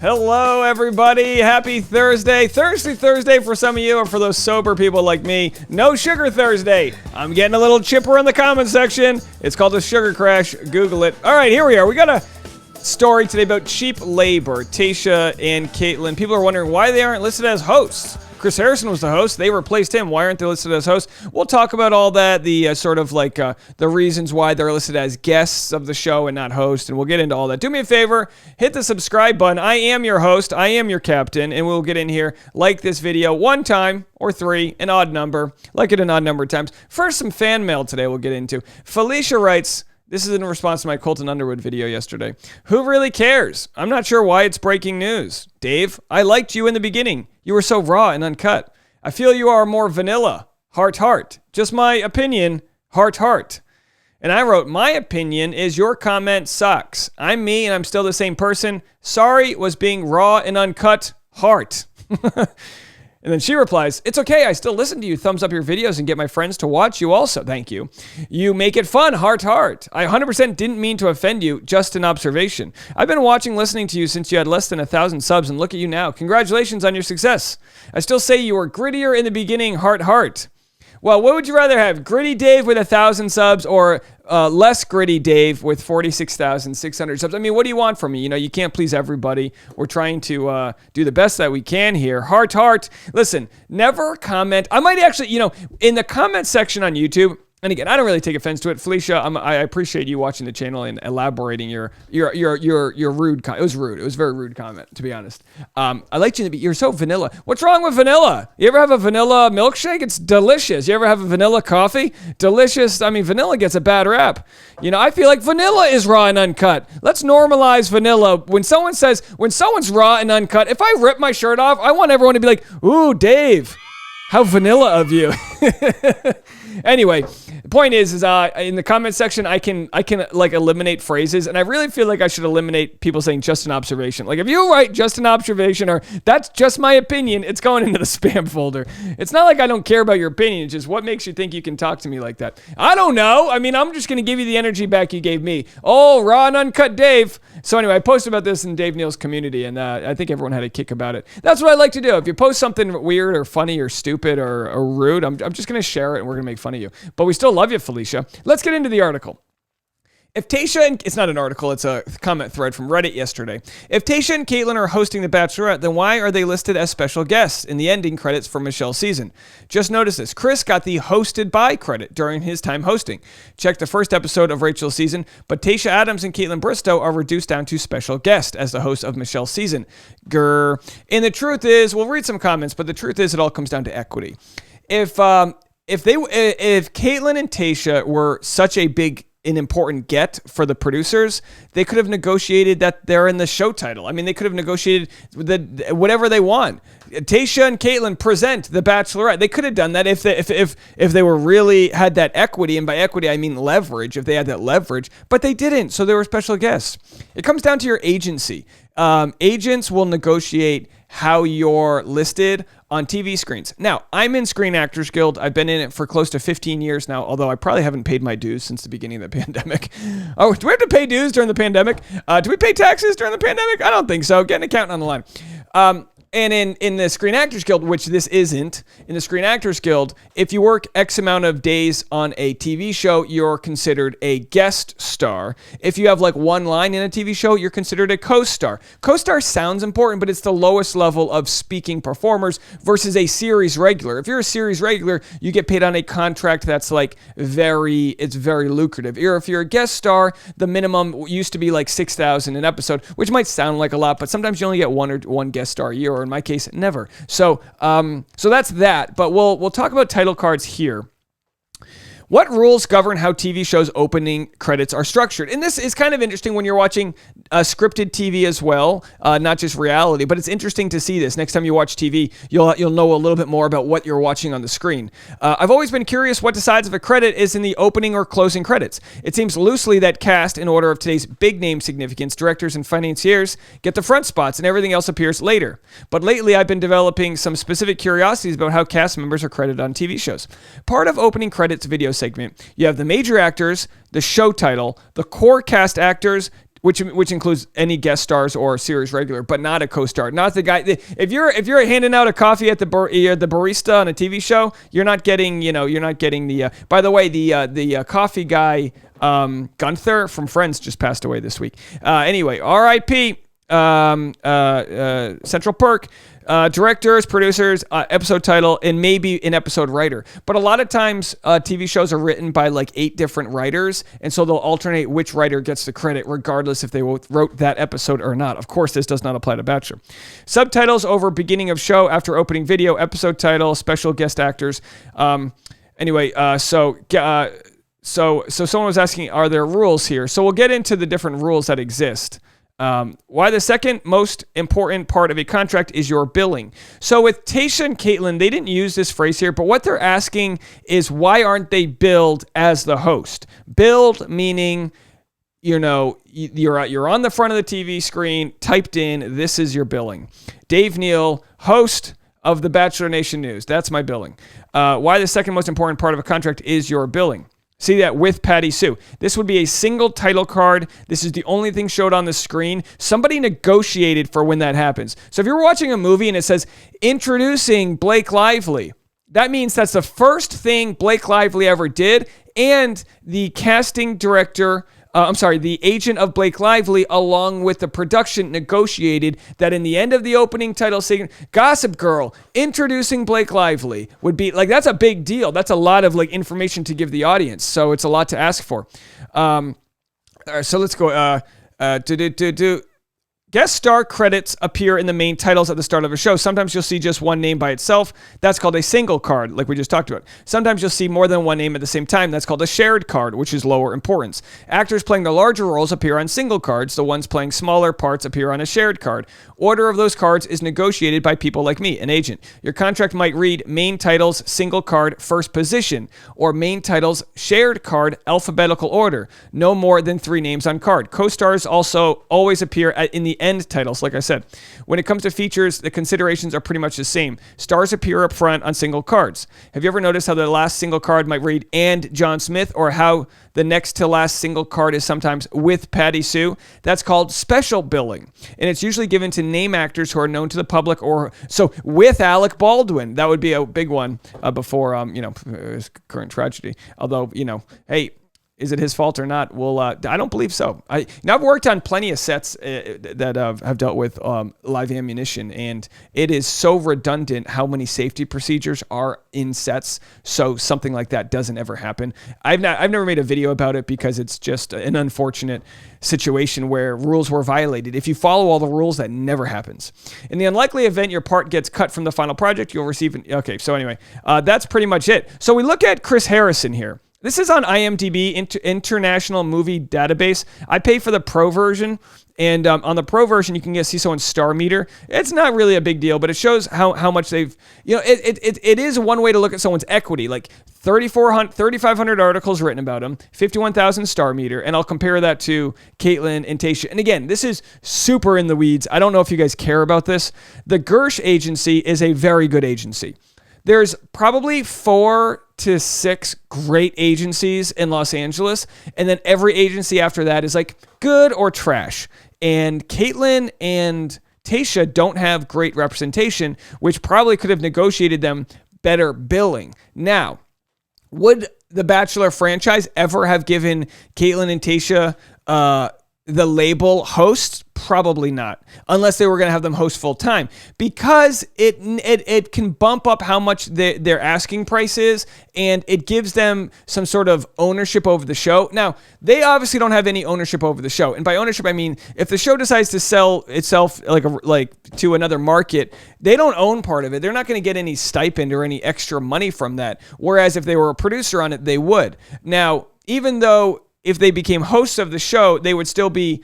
Hello, everybody. Happy Thursday. Thursday for some of you, or for those sober people like me, no sugar Thursday. I'm getting a little chipper in the comment section. It's called a sugar crash. Google it. All right, here we are. We got a story today about cheap labor. Tayshia and Kaitlyn. People are wondering why they aren't listed as hosts. Chris Harrison was the host. They replaced him. Why aren't they listed as hosts? We'll talk about all that, the the reasons why they're listed as guests of the show and not hosts, and we'll get into all that. Do me a favor, hit the subscribe button. I am your host. I am your captain, and we'll get in here. Like this video one time or three, an odd number. Like it an odd number of times. First, some fan mail today we'll get into. Felicia writes, this is in response to my Colton Underwood video yesterday. Who really cares? I'm not sure why it's breaking news. Dave, I liked you in the beginning. You were so raw and uncut. I feel you are more vanilla. Heart. Just my opinion. Heart. And I wrote, my opinion is your comment sucks. I'm me and I'm still the same person. Sorry was being raw and uncut. Heart. And then she replies, it's okay, I still listen to you, thumbs up your videos, and get my friends to watch you also. Thank you. You make it fun, heart. I 100% didn't mean to offend you, just an observation. I've been listening to you since you had less than 1,000 subs, and look at you now. Congratulations on your success. I still say you were grittier in the beginning, heart. Well, what would you rather have? Gritty Dave with 1,000 subs or less gritty Dave with 46,600 subs? I mean, what do you want from me? You know, you can't please everybody. We're trying to do the best that we can here. Heart. Listen, never comment. I might actually, in the comment section on YouTube, and again, I don't really take offense to it. Felicia, I appreciate you watching the channel and elaborating your rude comment. It was rude. It was a very rude comment, to be honest. I liked you. You're so vanilla. What's wrong with vanilla? You ever have a vanilla milkshake? It's delicious. You ever have a vanilla coffee? Delicious. I mean, vanilla gets a bad rap. I feel like vanilla is raw and uncut. Let's normalize vanilla. When someone's raw and uncut, if I rip my shirt off, I want everyone to be like, ooh, Dave, how vanilla of you. Anyway, the point is in the comment section, I can like eliminate phrases, and I really feel like I should eliminate people saying just an observation. Like if you write just an observation or that's just my opinion, it's going into the spam folder. It's not like I don't care about your opinion. It's just what makes you think you can talk to me like that? I don't know. I mean, I'm just going to give you the energy back you gave me. Oh, raw and uncut Dave. So anyway, I posted about this in Dave Neal's community, and I think everyone had a kick about it. That's what I like to do. If you post something weird or funny or stupid or rude, I'm just going to share it, and we're going to make fun of you. But we still love you, Felicia. Let's get into the article. If Tayshia and... It's not an article, it's a comment thread from Reddit yesterday. If Tayshia and Kaitlyn are hosting The Bachelorette, then why are they listed as special guests in the ending credits for Michelle's season? Just notice this. Chris got the hosted by credit during his time hosting. Check the first episode of Rachel's season, but Tayshia Adams and Kaitlyn Bristowe are reduced down to special guest as the host of Michelle's season. Grr. And the truth is, we'll read some comments, but the truth is it all comes down to equity. If Kaitlyn and Tayshia were such a big and important get for the producers, they could have negotiated that they're in the show title. I mean, they could have negotiated whatever they want. Tayshia and Kaitlyn present The Bachelorette. They could have done that if they were really had that equity, and by equity I mean leverage. If they had that leverage, but they didn't, so they were special guests. It comes down to your agency. Agents will negotiate how you're listed on TV screens. Now, I'm in Screen Actors Guild. I've been in it for close to 15 years now, although I probably haven't paid my dues since the beginning of the pandemic. Oh, do we have to pay dues during the pandemic? Do we pay taxes during the pandemic? I don't think so. Get an accountant on the line. And in the Screen Actors Guild, which this isn't, in the Screen Actors Guild, if you work X amount of days on a TV show, you're considered a guest star. If you have like one line in a TV show, you're considered a co-star. Co-star sounds important, but it's the lowest level of speaking performers versus a series regular. If you're a series regular, you get paid on a contract that's like very lucrative. Or if you're a guest star, the minimum used to be like $6,000 an episode, which might sound like a lot, but sometimes you only get one guest star a year, or in my case, never. So that's that. But we'll talk about title cards here. What rules govern how TV shows' opening credits are structured? And this is kind of interesting when you're watching scripted TV as well, not just reality, but it's interesting to see this. Next time you watch TV, you'll know a little bit more about what you're watching on the screen. I've always been curious what decides if a credit is in the opening or closing credits. It seems loosely that cast, in order of today's big name significance, directors and financiers get the front spots and everything else appears later. But lately, I've been developing some specific curiosities about how cast members are credited on TV shows. Part of opening credits video segment, you have the major actors, the show title, the core cast actors, which includes any guest stars or series regular, but not a co-star, not the guy. If you're handing out a coffee at the barista on a TV show, you're not getting the. By the way, the coffee guy Gunther from Friends just passed away this week. Anyway, R.I.P. Central Perk. Directors, producers, episode title, and maybe an episode writer. But a lot of times, TV shows are written by like 8 different writers, and so they'll alternate which writer gets the credit, regardless if they wrote that episode or not. Of course, this does not apply to Bachelor. Subtitles over beginning of show, after opening video, episode title, special guest actors. Anyway, so someone was asking, are there rules here? So we'll get into the different rules that exist. Why the second most important part of a contract is your billing. So with Tayshia and Kaitlyn, they didn't use this phrase here, but what they're asking is why aren't they billed as the host? Billed meaning, you're on the front of the TV screen, typed in, this is your billing. Dave Neal, host of the Bachelor Nation News. That's my billing. Why the second most important part of a contract is your billing. See that with Patty Sue. This would be a single title card. This is the only thing showed on the screen. Somebody negotiated for when that happens. So if you're watching a movie and it says, introducing Blake Lively, that means that's the first thing Blake Lively ever did, and the casting director, the agent of Blake Lively, along with the production, negotiated that in the end of the opening title segment, Gossip Girl, introducing Blake Lively, would be, like, that's a big deal. That's a lot of, like, information to give the audience, so it's a lot to ask for. All right, so let's go. Guest star credits appear in the main titles at the start of a show. Sometimes you'll see just one name by itself. That's called a single card, like we just talked about. Sometimes you'll see more than one name at the same time. That's called a shared card, which is lower importance. Actors playing the larger roles appear on single cards. The ones playing smaller parts appear on a shared card. Order of those cards is negotiated by people like me, an agent. Your contract might read main titles, single card, first position, or main titles, shared card, alphabetical order. No more than 3 names on card. Co-stars also always appear in the end titles, like I said. When it comes to features, the considerations are pretty much the same. Stars appear up front on single cards. Have you ever noticed how the last single card might read and John Smith, or how the next to last single card is sometimes with Patty Sue? That's called special billing, and it's usually given to name actors who are known to the public, or so with Alec Baldwin. That would be a big one before his current tragedy. Although, hey, is it his fault or not? Well, I don't believe so. I've worked on plenty of sets that have dealt with live ammunition, and it is so redundant how many safety procedures are in sets, so something like that doesn't ever happen. I've never made a video about it because it's just an unfortunate situation where rules were violated. If you follow all the rules, that never happens. In the unlikely event your part gets cut from the final project, you'll receive okay, so anyway, that's pretty much it. So we look at Chris Harrison here. This is on IMDb, International Movie Database. I pay for the pro version, and on the pro version, you can see someone's star meter. It's not really a big deal, but it shows how much they've, it is one way to look at someone's equity. Like 3,500 articles written about them, 51,000 star meter, and I'll compare that to Kaitlyn and Tayshia. And again, this is super in the weeds. I don't know if you guys care about this. The Gersh agency is a very good agency. There's probably 4 to 6 great agencies in Los Angeles, and then every agency after that is like good or trash. And Kaitlyn and Tayshia don't have great representation, which probably could have negotiated them better billing. Now, would the Bachelor franchise ever have given Kaitlyn and Tayshia the label host? Probably not, unless they were going to have them host full time, because it can bump up how much their asking price is, and it gives them some sort of ownership over the show. Now, they obviously don't have any ownership over the show, and by ownership I mean if the show decides to sell itself like to another market, they don't own part of it. They're not going to get any stipend or any extra money from that. Whereas if they were a producer on it, they would. Now, even though if they became hosts of the show, they would still be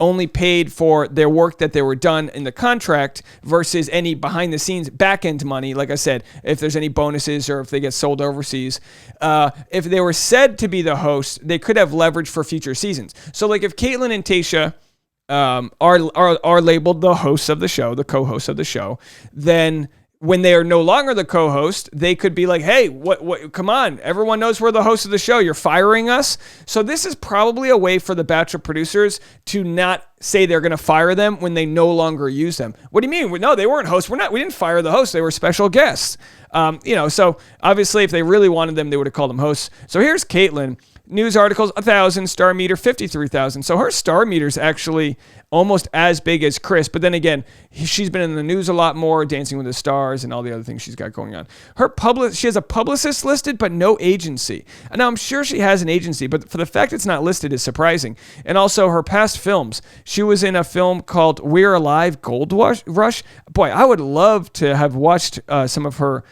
only paid for their work that they were done in the contract versus any behind the scenes back end money. Like I said, if there's any bonuses or if they get sold overseas, if they were said to be the host, they could have leverage for future seasons. So like if Kaitlyn and Tayshia are labeled the hosts of the show, the co-hosts of the show, then when they are no longer the co-host, they could be like, hey, what, come on, everyone knows we're the host of the show. You're firing us. So this is probably a way for the Bachelor producers to not say they're going to fire them when they no longer use them. What do you mean? No, they weren't hosts. We didn't fire the hosts. They were special guests. So obviously if they really wanted them, they would have called them hosts. So here's Kaitlyn. News articles, 1,000. Star meter, 53,000. So her star meter is actually almost as big as Chris. But then again, she's been in the news a lot more, Dancing with the Stars and all the other things she's got going on. She has a publicist listed, but no agency. And now I'm sure she has an agency, but for the fact it's not listed is surprising. And also her past films. She was in a film called We're Alive, Gold Rush. Boy, I would love to have watched some of her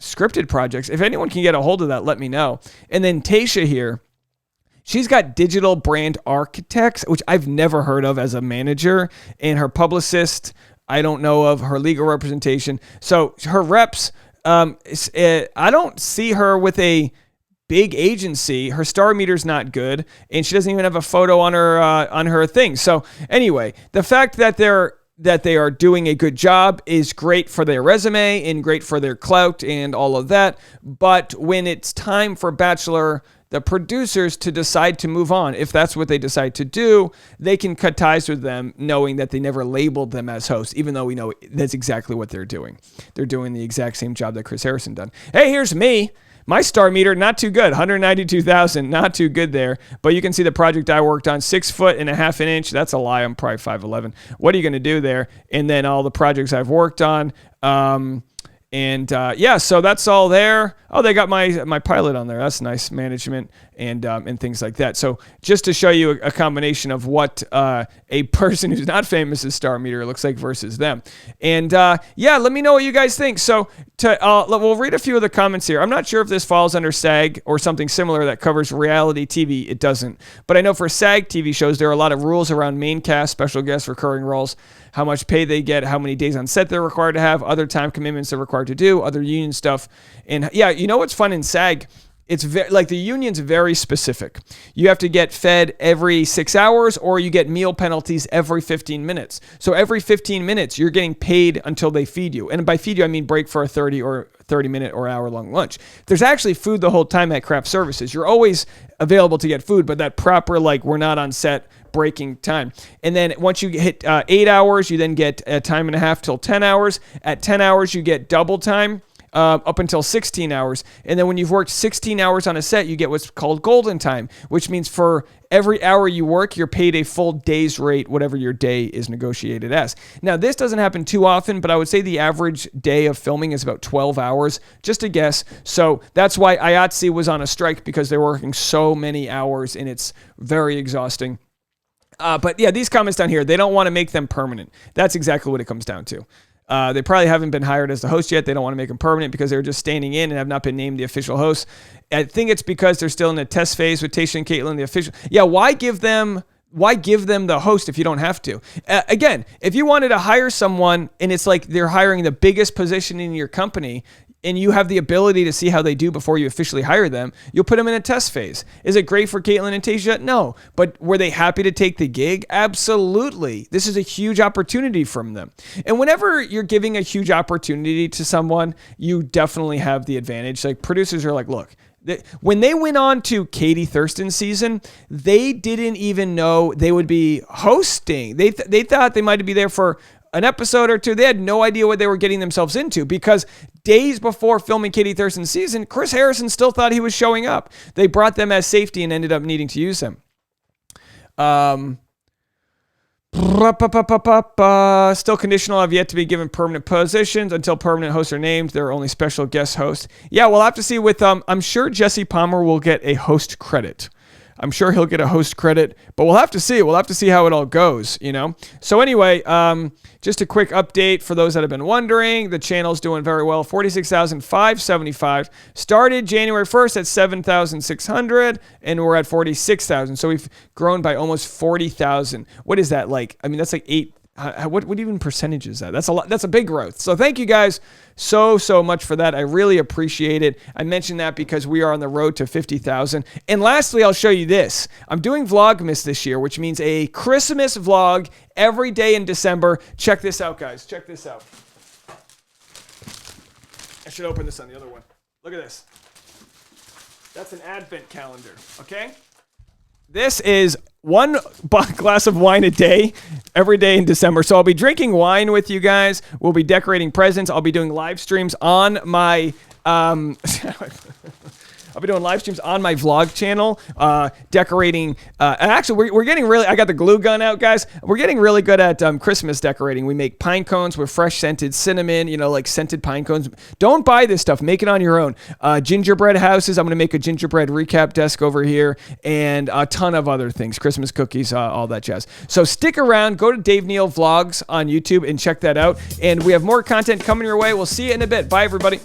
scripted projects. If anyone can get a hold of that, let me know. And then Tayshia here, she's got digital brand architects, which I've never heard of as a manager, and her publicist, I don't know of, her legal representation. So her reps, I don't see her with a big agency. Her star meter's not good, and she doesn't even have a photo on her thing. So anyway, the fact that they are doing a good job is great for their resume and great for their clout and all of that. But when it's time for Bachelor, the producers to decide to move on, if that's what they decide to do, they can cut ties with them knowing that they never labeled them as hosts, even though we know that's exactly what they're doing. They're doing the exact same job that Chris Harrison done. Hey, here's me. My star meter, not too good, 192,000, not too good there. But you can see the project I worked on, 6'1.5 inch. That's a lie. I'm probably 5'11". What are you going to do there? And then all the projects I've worked on. So that's all there. Oh, they got my pilot on there. That's nice, management and things like that. So just to show you a combination of what a person who's not famous as star meter looks like versus them. And let me know what you guys think. So we'll read a few of the comments here. I'm not sure if this falls under SAG or something similar that covers reality TV. It doesn't. But I know for SAG TV shows, there are a lot of rules around main cast, special guests, recurring roles, how much pay they get, how many days on set they're required to have, other time commitments they're required to do, other union stuff. And yeah, you know what's fun in SAG? It's like the union's very specific. You have to get fed every 6 hours, or you get meal penalties every 15 minutes. So every 15 minutes, you're getting paid until they feed you. And by feed you, I mean break for a 30-minute or hour-long lunch. There's actually food the whole time at craft services. You're always available to get food, but that proper, we're not on set breaking time. And then once you hit 8 hours, you then get a time and a half till 10 hours. At 10 hours, you get double time. Up until 16 hours. And then when you've worked 16 hours on a set, you get what's called golden time, which means for every hour you work, you're paid a full day's rate, whatever your day is negotiated as. Now, this doesn't happen too often, but I would say the average day of filming is about 12 hours, just a guess. So that's why IATSE was on a strike, because they're working so many hours and it's very exhausting. But yeah, these comments down here, they don't want to make them permanent. That's exactly what it comes down to. They probably haven't been hired as the host yet. They don't want to make them permanent because they're just standing in and have not been named the official host. I think it's because they're still in a test phase with Tayshia and Kaitlyn, the official. Yeah, why give them the host if you don't have to? Again, if you wanted to hire someone and it's like they're hiring the biggest position in your company, and you have the ability to see how they do before you officially hire them, you'll put them in a test phase. Is it great for Kaitlyn and Tayshia? No. But were they happy to take the gig? Absolutely. This is a huge opportunity from them. And whenever you're giving a huge opportunity to someone, you definitely have the advantage. Like, producers are like, look, when they went on to Katie Thurston's season, they didn't even know they would be hosting. They thought they might be there for an episode or two. They had no idea what they were getting themselves into, because days before filming Katie Thurston's season, Chris Harrison still thought he was showing up. They brought them as safety and ended up needing to use him. Still conditional. Have yet to be given permanent positions until permanent hosts are named. There are only special guest hosts. Yeah, we'll have to see with, I'm sure Jesse Palmer will get a host credit. I'm sure he'll get a host credit, but we'll have to see. We'll have to see how it all goes, you know? So anyway, just a quick update for those that have been wondering. The channel's doing very well. 46,575. Started January 1st at 7,600, and we're at 46,000. So we've grown by almost 40,000. What is that like? I mean, that's like 8. What even percentage is that? That's a lot. That's a big growth. So thank you guys so much for that. I really appreciate it. I mentioned that because we are on the road to 50,000. And lastly, I'll show you this. I'm doing Vlogmas this year, which means a Christmas vlog every day in December. Check this out, guys. Check this out. I should open this on the other one. Look at this. That's an advent calendar, okay? This is one glass of wine a day, every day in December. So I'll be drinking wine with you guys. We'll be decorating presents. I'll be doing live streams on my... I'll be doing live streams on my vlog channel, decorating. And actually, we're getting really, I got the glue gun out, guys. We're getting really good at Christmas decorating. We make pine cones with fresh scented cinnamon, you know, like scented pine cones. Don't buy this stuff. Make it on your own. Gingerbread houses. I'm going to make a gingerbread recap desk over here and a ton of other things. Christmas cookies, all that jazz. So stick around. Go to Dave Neal Vlogs on YouTube and check that out. And we have more content coming your way. We'll see you in a bit. Bye, everybody.